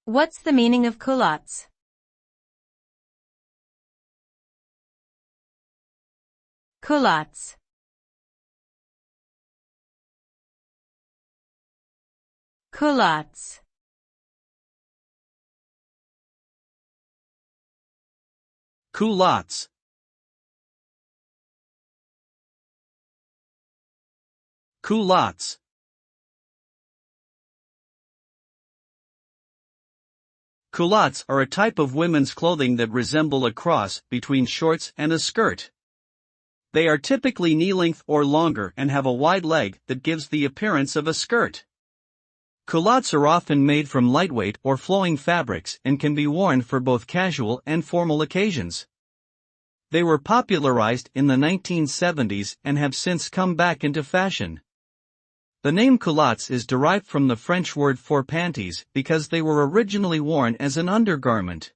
What's the meaning of culottes? Culottes. Culottes. Culottes. Culottes. Culottes are a type of women's clothing that resemble a cross between shorts and a skirt. They are typically knee-length or longer and have a wide leg that gives the appearance of a skirt. Culottes are often made from lightweight or flowing fabrics and can be worn for both casual and formal occasions. They were popularized in the 1970s and have since come back into fashion. The name culottes is derived from the French word for panties because they were originally worn as an undergarment.